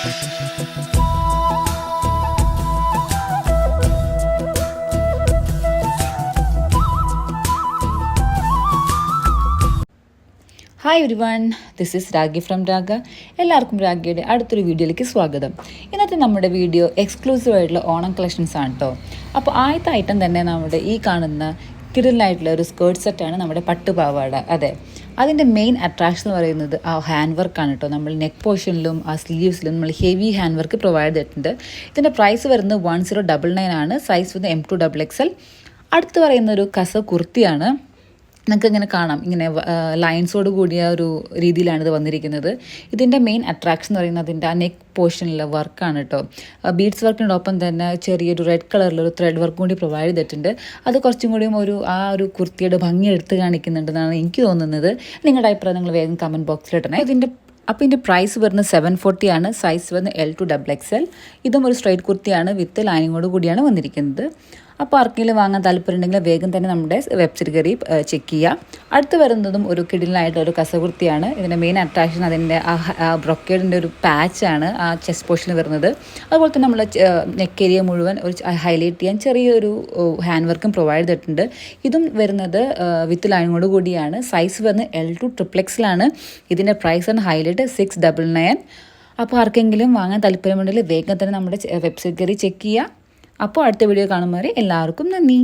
Hi everyone, this is Ragi from Raga. എല്ലാവർക്കും രാഗയുടെ അടുത്തൊരു വീഡിയോയിലേക്ക് സ്വാഗതം. ഇന്നത്തെ നമ്മുടെ വീഡിയോ എക്സ്ക്ലൂസീവ് ആയിട്ടുള്ള ഓണം കളക്ഷൻസ് ആണ് കേട്ടോ. അപ്പോൾ ആദ്യത്തെ ഐറ്റം തന്നെ നമ്മുടെ ഈ കാണുന്ന കിടിലായിട്ടുള്ള ഒരു സ്കേർട്ട് സെറ്റാണ് നമ്മുടെ പട്ടുപാവാട. അതെ, അതിൻ്റെ മെയിൻ അട്രാക്ഷൻ എന്ന് പറയുന്നത് ആ ഹാൻഡ് വർക്കാണ് കേട്ടോ. നമ്മൾ നെക്ക് പോർഷനിലും ആ സ്ലീവ്സിലും നമ്മൾ ഹെവി ഹാൻഡ് വർക്ക് പ്രൊവൈഡ് ചെയ്തിട്ടുണ്ട്. ഇതിൻ്റെ പ്രൈസ് വരുന്നത് 1099 ആണ്. സൈസ് വരുന്നത് M2XXL. അടുത്ത് പറയുന്ന ഒരു കസ കുർത്തിയാണ്. നിങ്ങൾക്ക് ഇങ്ങനെ കാണാം, ഇങ്ങനെ ലൈൻസോട് കൂടിയ ഒരു രീതിയിലാണിത് വന്നിരിക്കുന്നത്. ഇതിൻ്റെ മെയിൻ അട്രാക്ഷൻ എന്ന് പറയുന്നത് അതിൻ്റെ ആ നെക്ക് പോർഷനിലെ വർക്കാണ് കേട്ടോ. ബീഡ്സ് വർക്കിനോടൊപ്പം തന്നെ ചെറിയൊരു റെഡ് കളറിലൊരു ത്രെഡ് വർക്ക് കൂടി പ്രൊവൈഡ് ചെയ്തിട്ടുണ്ട്. അത് കുറച്ചും കൂടിയും ഒരു കുർത്തിയുടെ ഭംഗി എടുത്ത് കാണിക്കുന്നുണ്ടെന്നാണ് എനിക്ക് തോന്നുന്നത്. നിങ്ങളുടെ അഭിപ്രായം നിങ്ങൾ വേഗം കമൻറ്റ് ബോക്സിൽ ഇടണേ. ഇതിൻ്റെ പ്രൈസ് വരുന്നത് 740 ആണ്. സൈസ് വരുന്നത് L2XXL. ഇതും ഒരു സ്ട്രൈറ്റ് കുർത്തിയാണ്, വിത്ത് ലൈനിങ്ങോട് കൂടിയാണ് വന്നിരിക്കുന്നത്. അപ്പോൾ ആർക്കെങ്കിലും വാങ്ങാൻ താല്പര്യമുണ്ടെങ്കിൽ വേഗം തന്നെ നമ്മുടെ വെബ്സൈറ്റ് കയറി ചെക്ക് ചെയ്യുക. അടുത്ത് വരുന്നതും ഒരു കിടിലായിട്ടൊരു കസകുർത്തിയാണ്. ഇതിൻ്റെ മെയിൻ അട്രാക്ഷൻ അതിൻ്റെ ആ ബ്രൊക്കേഡിൻ്റെ ഒരു പാച്ചാണ് ആ ചെസ്റ്റ് പോർഷനിൽ വരുന്നത്. അതുപോലെ തന്നെ നമ്മൾ നെക്ക് ഏരിയ മുഴുവൻ ഒരു ഹൈലൈറ്റ് ചെയ്യാൻ ചെറിയൊരു ഹാൻഡ് വർക്കും പ്രൊവൈഡ് ചെയ്തിട്ടുണ്ട്. ഇതും വരുന്നത് വിത്ത് ലൈനിങ്ങോട് കൂടിയാണ്. സൈസ് വരുന്നത് L2XXL ആണ്. ഇതിൻ്റെ പ്രൈസാണ് ഹൈലൈറ്റ് 699. അപ്പോൾ ആർക്കെങ്കിലും വാങ്ങാൻ താല്പര്യമുണ്ടെങ്കിൽ വേഗം തന്നെ നമ്മുടെ വെബ്സൈറ്റ് കയറി ചെക്ക് ചെയ്യുക. അപ്പോൾ അടുത്ത വീഡിയോ കാണുമ്പോൾ എല്ലാവർക്കും നന്ദി.